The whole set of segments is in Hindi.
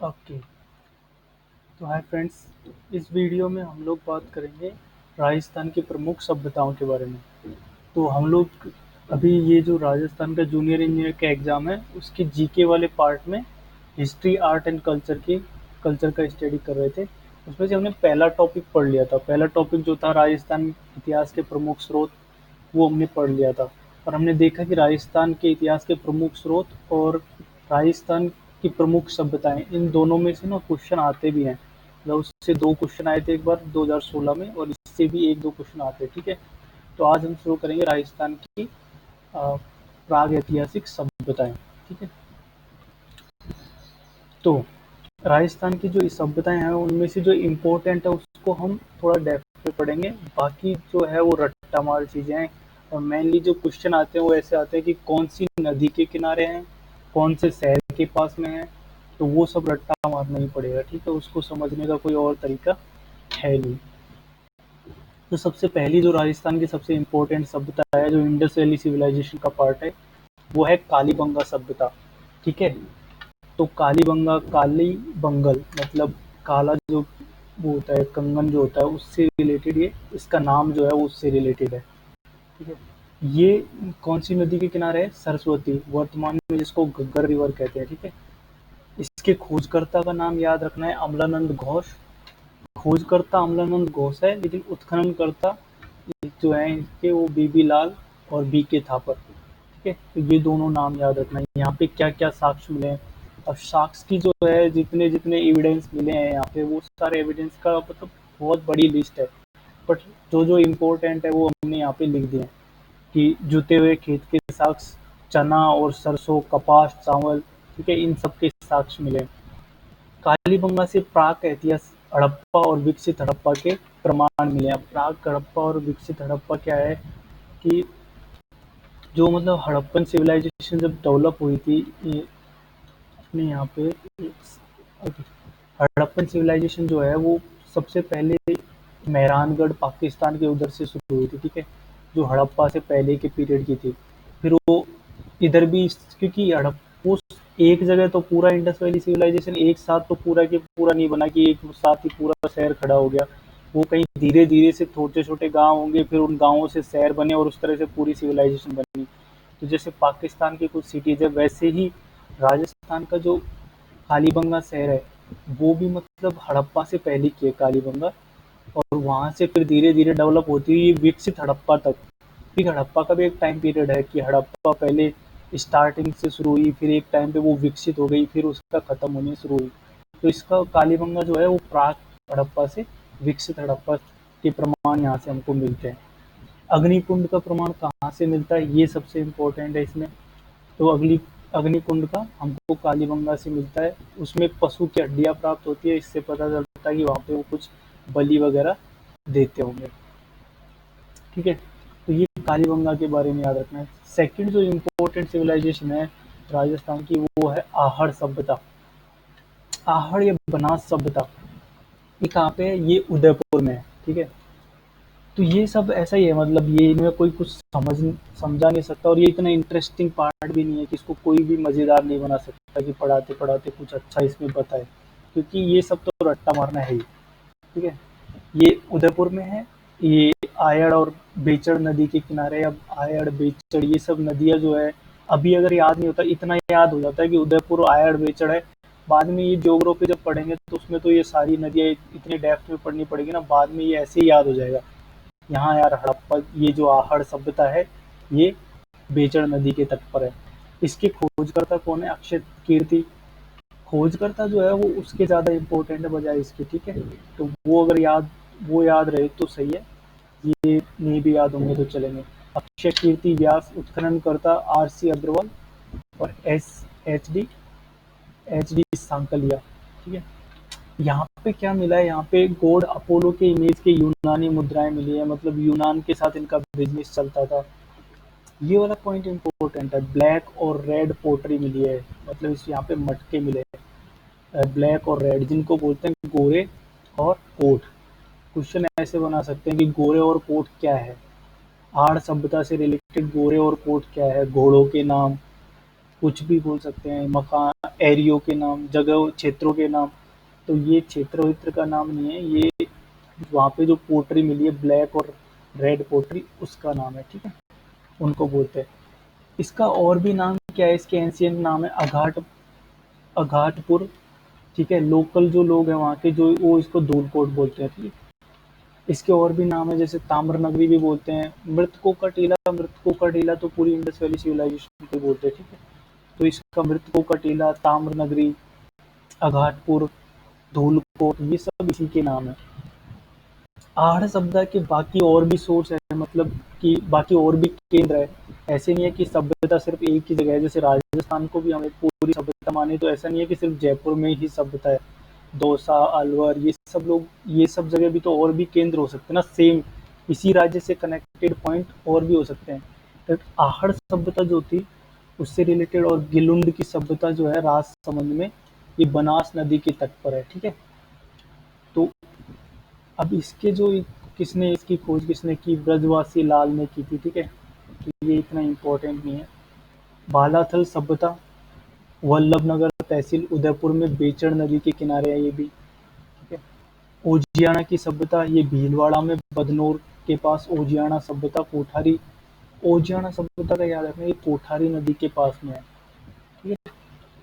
ओके। तो हाय फ्रेंड्स, इस वीडियो में हम लोग बात करेंगे राजस्थान की प्रमुख सभ्यताओं के बारे में। तो हम लोग अभी ये जो राजस्थान का जूनियर इंजीनियर का एग्ज़ाम है उसके जीके वाले पार्ट में हिस्ट्री आर्ट एंड कल्चर का स्टडी कर रहे थे। उसमें से हमने पहला टॉपिक पढ़ लिया था। पहला टॉपिक जो था राजस्थान इतिहास के प्रमुख स्रोत, वो हमने पढ़ लिया था। और हमने देखा कि राजस्थान के इतिहास के प्रमुख स्रोत और राजस्थान की प्रमुख सभ्यताएं, इन दोनों में से ना क्वेश्चन आते भी हैं। मतलब उससे दो क्वेश्चन आए थे एक बार 2016 में, और इससे भी एक दो क्वेश्चन आते हैं। ठीक है, तो आज हम शुरू करेंगे राजस्थान की अ, प्राग ऐतिहासिक सभ्यताएं। ठीक है, तो राजस्थान की जो सभ्यताएं हैं उनमें से जो इम्पोर्टेंट है उसको हम थोड़ा डेप्थ में पढ़ेंगे। बाकी जो है वो रट्टा मार चीज़ें हैं। और मेनली जो क्वेश्चन आते हैं वो ऐसे आते हैं कि कौन सी नदी के किनारे हैं, कौन से शहर के पास में है। तो वो सब रट्टा मारना ही पड़ेगा। ठीक है, उसको समझने का कोई और तरीका है नहीं। तो सबसे पहली जो राजस्थान की सबसे इम्पोर्टेंट सभ्यता है, जो इंडस वैली सिविलाइजेशन का पार्ट है, वो है कालीबंगा सभ्यता। ठीक है, तो कालीबंगा, काली बंगल मतलब काला जो वो होता है, कंगन जो होता है, उससे रिलेटेड ये इसका नाम जो है वो उससे रिलेटेड है। ठीक है, ये कौन सी नदी के किनारे है? सरस्वती, वर्तमान में जिसको घग्गर रिवर कहते हैं। ठीक है, इसके खोजकर्ता का नाम याद रखना है, अमलानंद घोष। खोजकर्ता अमलानंद घोष है, लेकिन उत्खननकर्ता जो है इसके वो बीबी लाल और बी के थापर। ठीक है, तो ये दोनों नाम याद रखना है। यहाँ पे क्या क्या साक्ष्य मिले हैं? अब साक्ष्य की जो है जितने जितने एविडेंस मिले हैं यहाँ पे, वो सारे एविडेंस का मतलब बहुत बड़ी लिस्ट है। बट जो जो इम्पोर्टेंट है वो हमने यहाँ पे लिख दिया है कि जुते हुए खेत के साक्ष्य, चना और सरसों, कपास, चावल, ठीक है, इन सब के साक्ष्य मिले। कालीबंगा से प्राक इतिहास हड़प्पा और विकसित हड़प्पा के प्रमाण मिले। अब प्राक हड़प्पा और विकसित हड़प्पा क्या है कि जो मतलब हड़प्पन सिविलाइजेशन जब डेवलप हुई थी, ये अपने यहाँ पे हड़प्पन सिविलाइजेशन जो है वो सबसे पहले मेहरानगढ़ पाकिस्तान के उधर से शुरू हुई थी। ठीक है, जो हड़प्पा से पहले के पीरियड की थी। फिर वो इधर भी, क्योंकि हड़प्पा एक जगह तो पूरा इंडस वैली सिविलाइजेशन एक साथ तो पूरा के पूरा नहीं बना कि एक साथ ही पूरा शहर खड़ा हो गया। वो कहीं धीरे धीरे से छोटे छोटे गांव होंगे, फिर उन गांवों से शहर बने और उस तरह से पूरी सिविलाइजेशन बनी। तो जैसे पाकिस्तान की कुछ सिटीज है, वैसे ही राजस्थान का जो कालीबंगा शहर है वो भी मतलब हड़प्पा से पहले की है कालीबंगा। और वहां से फिर धीरे धीरे डेवलप होती हुई विकसित हड़प्पा तक। फिर हड़प्पा का भी एक टाइम पीरियड है कि हड़प्पा पहले स्टार्टिंग से शुरू हुई, फिर एक टाइम पे वो विकसित हो गई, फिर उसका खत्म होने शुरू हुई। तो इसका कालीबंगा जो है वो प्राक हड़प्पा से विकसित हड़प्पा के प्रमाण यहाँ से हमको मिलते हैं। अग्निकुंड का प्रमाण कहाँ से मिलता है, ये सबसे इम्पोर्टेंट है इसमें। तो अग्निकुंड का हमको कालीबंगा से मिलता है। उसमें पशु की हड्डियां प्राप्त होती है, इससे पता चलता है कि वहाँ पे वो कुछ बलि वगैरह देते होंगे। ठीक है, तो ये कालीबंगा के बारे में याद रखना है। सेकंड जो इम्पोर्टेंट सिविलाइजेशन है राजस्थान की, वो है आहड़ सभ्यता। आहड़ या बनास सभ्यता, ये कहाँ पे है? ये उदयपुर में है। ठीक है, तो ये सब ऐसा ही है, मतलब ये इनमें कोई कुछ समझा नहीं सकता, और ये इतना इंटरेस्टिंग पार्ट भी नहीं है कि इसको कोई भी मज़ेदार नहीं बना सकता कि पढ़ाते पढ़ाते कुछ अच्छा इसमें बताए, क्योंकि ये सब तो रट्टा मारना है ही। ठीक है, ये उदयपुर में है। ये आयड़ और बेचड़ नदी के किनारे। अब आयड़ बेचड़ ये सब नदियाँ जो है, अभी अगर याद नहीं होता, इतना याद हो जाता है कि उदयपुर आयड़ बेचड़ है। बाद में ये ज्योग्राफी जब पढ़ेंगे तो उसमें तो ये सारी नदियाँ इतनी डेप्थ में पढ़नी पड़ेगी ना, बाद में ये ऐसे ही याद हो जाएगा। यहाँ यार हड़प्पा, ये जो आहड़ सभ्यता है, ये बेचड़ नदी के तट पर है। इसके खोजकर्ता कौन है? अक्षय कीर्ति। खोजकर्ता जो है वो उसके ज़्यादा इम्पोर्टेंट है बजाय इसके। ठीक है, तो वो अगर वो याद रहे तो सही है, ये नहीं भी याद होंगे तो चलेंगे। अक्षय कीर्ति व्यास, उत्खननकर्ता आर सी अग्रवाल, और एच डी सांकलिया। ठीक है, यहाँ पे क्या मिला है? यहाँ पे गॉड अपोलो के इमेज के यूनानी मुद्राएं मिली है, मतलब यूनान के साथ इनका बिजनेस चलता था। ये वाला पॉइंट इम्पोर्टेंट है। ब्लैक और रेड पोट्री मिली है, मतलब इस यहाँ पे मटके मिले हैं ब्लैक और रेड, जिनको बोलते हैं गोरे और कोट। क्वेश्चन ऐसे बना सकते हैं कि गोरे और कोट क्या है? आड़ सभ्यता से रिलेटेड गोरे और कोट क्या है? घोड़ों के नाम, कुछ भी बोल सकते हैं, मकान, एरियो के नाम, जगह क्षेत्रों के नाम। तो ये क्षेत्र का नाम नहीं है, ये वहाँ पे जो पोटरी मिली है ब्लैक और रेड पोटरी, उसका नाम है, ठीक है, उनको बोलते हैं। इसका और भी नाम क्या है, इसके एंशियंट नाम है अघाटपुर, ठीक है। लोकल जो लोग हैं वहाँ के, जो वो इसको धूलकोट बोलते हैं, ठीक है। इसके और भी नाम है, जैसे ताम्रनगरी भी बोलते हैं, मृतकों का टीला तो पूरी इंडस वैली सिविलाइजेशन को बोलते हैं, ठीक है। तो इसका मृतकों का टीला, ताम्रनगरी, अघाटपुर, धूलकोट, ये सब इसी के नाम है। आहड़ सभ्यता के बाकी और भी सोर्स है, मतलब कि बाकी और भी केंद्र है। ऐसे नहीं है कि सभ्यता सिर्फ एक ही जगह है, जैसे राजस्थान को भी हम एक पूरी सभ्यता माने, तो ऐसा नहीं है कि सिर्फ जयपुर में ही सभ्यता है। दौसा, अलवर, ये सब जगह भी तो और भी केंद्र हो सकते हैं ना, सेम इसी राज्य से कनेक्टेड पॉइंट और भी हो सकते हैं। तो आहड़ सभ्यता जो थी उससे रिलेटेड, और गिलुंड की सभ्यता जो है राजसमंद में, ये बनास नदी के तट पर है, ठीक है। तो अब इसके जो किसने इसकी खोज किसने की, ब्रजवासी लाल ने की थी, ठीक है। तो ये इतना इम्पोर्टेंट नहीं है। बालाथल सभ्यता वल्लभनगर तहसील उदयपुर में बेचड़ नदी के किनारे है, ये भी, ठीक है। ओजियाना की सभ्यता, ये भीलवाड़ा में बदनौर के पास ओजियाना सभ्यता, कोठारी, ओजियाना सभ्यता का याद रखना, ये कोठारी नदी के पास में है, ठीक है।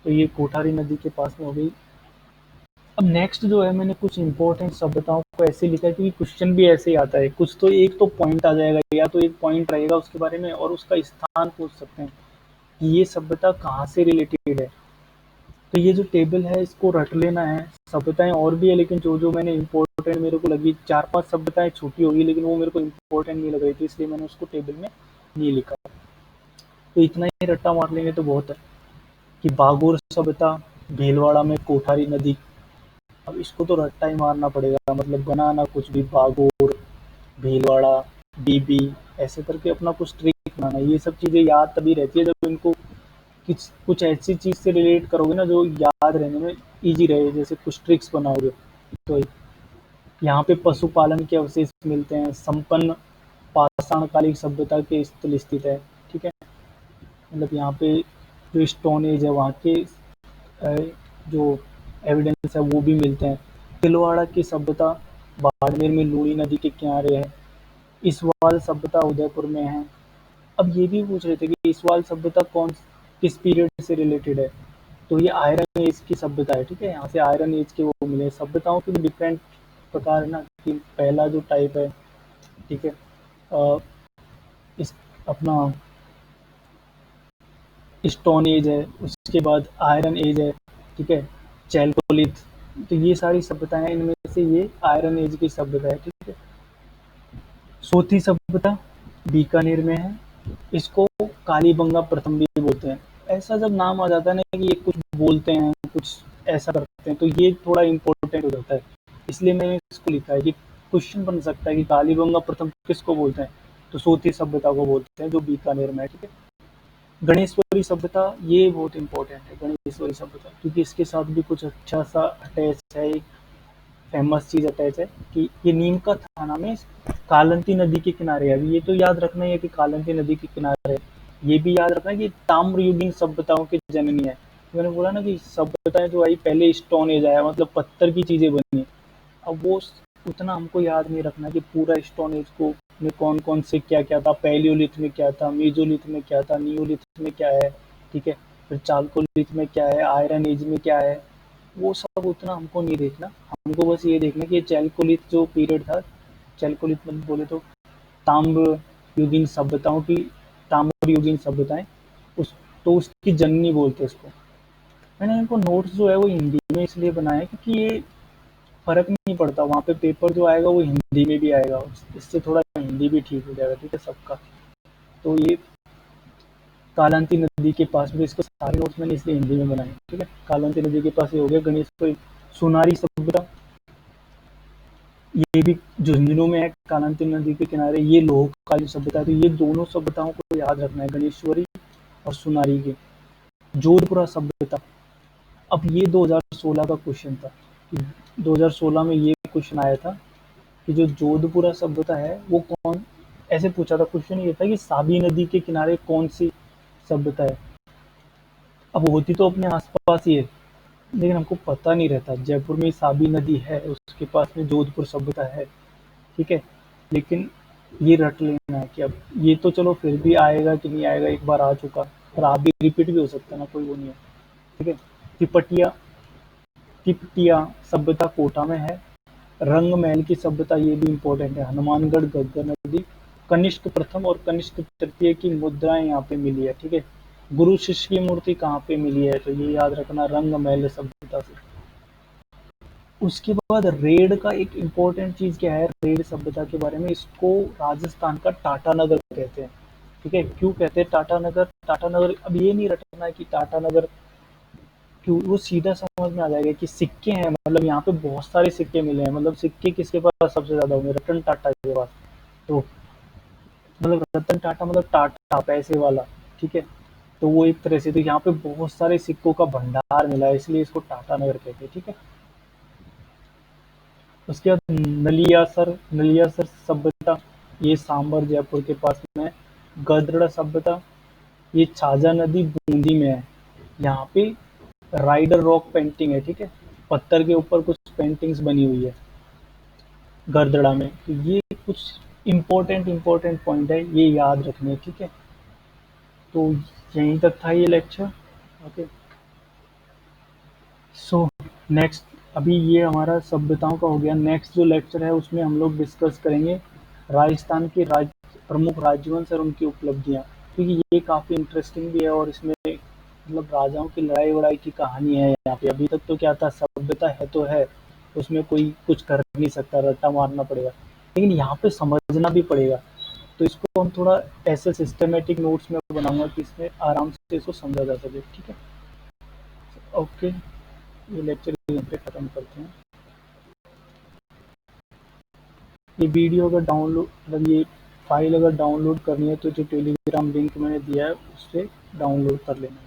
तो ये कोठारी नदी के पास में हो गई। अब नेक्स्ट जो है, मैंने कुछ इंपॉर्टेंट सभ्यताओं को ऐसे लिखा है क्योंकि क्वेश्चन भी ऐसे ही आता है, कुछ तो एक तो पॉइंट आ जाएगा, या तो एक पॉइंट रहेगा उसके बारे में और उसका स्थान पूछ सकते हैं कि ये सभ्यता कहाँ से रिलेटेड है। तो ये जो टेबल है इसको रट लेना है। सभ्यताएं और भी है, लेकिन जो जो मैंने इंपॉर्टेंट मेरे को लगी, 4-5 सभ्यताएं छोटी होगी लेकिन वो मेरे को इंपॉर्टेंट नहीं लग रही थी, इसलिए मैंने उसको टेबल में नहीं लिखा। तो इतना ही रट्टा मार लेंगे तो बहुत है कि बागोर सभ्यता भीलवाड़ा में कोठारी नदी। अब इसको तो रट्टा ही मारना पड़ेगा, मतलब बनाना कुछ भी, बागोर, भीलवाड़ा, बीबी, ऐसे करके अपना कुछ ट्रिक बनाना। ये सब चीज़ें याद तभी रहती है जब इनको कुछ ऐसी चीज़ से रिलेट करोगे ना जो याद रहने में इजी रहे, जैसे कुछ ट्रिक्स बनाओगे। तो यहाँ पे पशुपालन के अवशेष मिलते हैं, संपन्न पाषाणकालिक सभ्यता के स्थल स्थित है, ठीक है। मतलब यहाँ पे जो स्टोन एज है वहाँ के जो एविडेंस है वो भी मिलते हैं। तिलवाड़ा की सभ्यता बाड़मेर में लूणी नदी के किनारे है। इसवाल सभ्यता उदयपुर में है। अब ये भी पूछ रहे थे कि इसवाल सभ्यता किस पीरियड से रिलेटेड है, तो ये आयरन एज की सभ्यता है, ठीक है। यहाँ से आयरन एज के वो मिले। सभ्यताओं के भी डिफरेंट प्रकार है ना, कि पहला जो टाइप है, ठीक है, इस अपना स्टोन एज है, उसके बाद आयरन एज है, ठीक है, चैल्कोलिथ। तो ये सारी सभ्यताएं हैं, इनमें से ये आयरन एज की सभ्यता है, ठीक है। सोथी सभ्यता बीकानेर में है। इसको कालीबंगा प्रथम भी बोलते हैं। ऐसा जब नाम आ जाता है ना कि ये कुछ बोलते हैं, कुछ ऐसा करते हैं, तो ये थोड़ा इम्पोर्टेंट हो जाता है, इसलिए मैंने इसको लिखा है कि क्वेश्चन बन सकता है कि कालीबंगा प्रथम किसको बोलते हैं, तो सोथी सभ्यता को बोलते हैं जो बीकानेर में है, ठीक है। गणेश्वरी सभ्यता, ये बहुत इंपॉर्टेंट है गणेश्वरी सभ्यता, क्योंकि इसके साथ भी कुछ अच्छा सा अटैच है, एक फेमस चीज अटैच है कि ये नीम का थाना में कालंती नदी के किनारे है। अभी ये तो याद रखना ही है कि कालंती नदी के किनारे है। ये भी याद रखना है कि ताम्रयुगीन सभ्यताओं की जननी है। मैंने बोला ना कि सभ्यताएं जो आई पहले स्टोन एज आया, मतलब पत्थर की चीजें बनी। अब वो उतना हमको याद नहीं रखना कि पूरा स्टोन एज को में कौन कौन से क्या क्या था, पैलियोलिथ में क्या था, मेजोलिथ में क्या था, नियोलिथ में क्या है, ठीक है, फिर चालकोलिथ में क्या है, आयरन एज में क्या है, वो सब उतना हमको नहीं देखना। हमको बस ये देखना कि ये चैल्कोलिथ जो पीरियड था, चैल्कोलिथ मतलब बोले तो ताम्र युगीन सभ्यताओं की, ताम्र युगीन सभ्यताएं, उस तो उसकी जननी बोलते हैं उसको। मैंने इनको नोट्स जो है वो हिंदी में इसलिए बनाया क्योंकि ये फर्क नहीं पड़ता, वहाँ पे पेपर जो आएगा वो हिंदी में भी आएगा, इससे थोड़ा हिंदी भी ठीक हो जाएगा, ठीक है सबका। तो ये कालांती नदी के पास में, इसको सारे नोट्स मैंने इसलिए हिंदी में बनाए, ठीक है। कालांती नदी के पास ये हो गया। गणेश को सोनारी सभ्यता, ये भी झुंझुनू में है, कालांती नदी के किनारे। ये लोहकालीन सभ्यता, तो ये दोनों सभ्यताओं को याद रखना है, गणेश्वरी और सोनारी के। जोधपुरा सभ्यता, अब ये 2016 का क्वेश्चन था। 2016 में ये क्वेश्चन आया था कि जो जोधपुरा सभ्यता है वो कौन, ऐसे पूछा था क्वेश्चन, ये था कि साबी नदी के किनारे कौन सी सभ्यता है। अब होती तो अपने आसपास ही है, लेकिन हमको पता नहीं रहता। जयपुर में साबी नदी है, उसके पास में जोधपुर सभ्यता है, ठीक है? लेकिन ये रट लेना है कि अब ये तो चलो फिर भी आएगा कि नहीं आएगा, एक बार आ चुका, पर आप भी रिपीट भी हो सकता है ना, कोई वो नहीं है, ठीक है? तिपटिया तिपटिया सभ्यता कोटा में है। रंग महल की सभ्यता, ये भी इम्पोर्टेंट है, हनुमानगढ़ गग्गर नदी। कनिष्क प्रथम और कनिष्क तृतीय की मुद्राएं यहाँ पे मिली है, ठीक है? गुरु शिष्य की मूर्ति कहाँ पे मिली है, तो ये याद रखना, रंग महल सभ्यता से। उसके बाद रेड का एक इम्पोर्टेंट चीज क्या है, रेड सभ्यता के बारे में, इसको राजस्थान का टाटा नगर कहते हैं, ठीक है? क्यों कहते हैं टाटा नगर? टाटा नगर, अब ये नहीं रटना है कि टाटा नगर क्यों, वो सीधा समझ में आ जाएगा कि सिक्के हैं, मतलब यहाँ पे बहुत सारे सिक्के मिले हैं, मतलब सिक्के किसके पास सबसे ज्यादा होंगे, रतन टाटा के पास। तो मतलब रतन टाटा मतलब टाटा पैसे वाला, ठीक है? तो वो एक तरह से, तो यहाँ पे बहुत सारे सिक्कों का भंडार मिला है, इसलिए इसको टाटा नगर कहते हैं, ठीक है? उसके बाद नलियासर सभ्यता, ये सांबर जयपुर के पास में है। गद्रड़ा सभ्यता, ये छाजा नदी बूंदी में है। यहाँ पे राइडर रॉक पेंटिंग है, ठीक है? पत्थर के ऊपर कुछ पेंटिंग्स बनी हुई है गरदड़ा में। तो ये कुछ इम्पोर्टेंट इम्पोर्टेंट पॉइंट है, ये याद रखने, ठीक है? तो यहीं तक था ये लेक्चर। ओके, सो नेक्स्ट, अभी ये हमारा सभ्यताओं का हो गया। नेक्स्ट जो लेक्चर है उसमें हम लोग डिस्कस करेंगे राजस्थान के प्रमुख राजवंश और उनकी उपलब्धियां, क्योंकि ये काफ़ी इंटरेस्टिंग भी है, और इसमें मतलब राजाओं की लड़ाई वड़ाई की कहानी है यहाँ पे। अभी तक तो क्या था, सभ्यता है तो है, उसमें कोई कुछ कर नहीं सकता, रट्टा मारना पड़ेगा, लेकिन यहाँ पे समझना भी पड़ेगा। तो इसको हम थोड़ा ऐसे सिस्टमेटिक नोट्स में बनाऊंगा कि इसमें आराम से इसको समझा जा सके, ठीक है? ओके, ये लेक्चर यहीं पे ख़त्म करते हैं। ये वीडियो अगर डाउनलोड, मतलब ये फाइल अगर डाउनलोड करनी है तो जो टेलीग्राम लिंक मैंने दिया है उससे डाउनलोड कर लेना।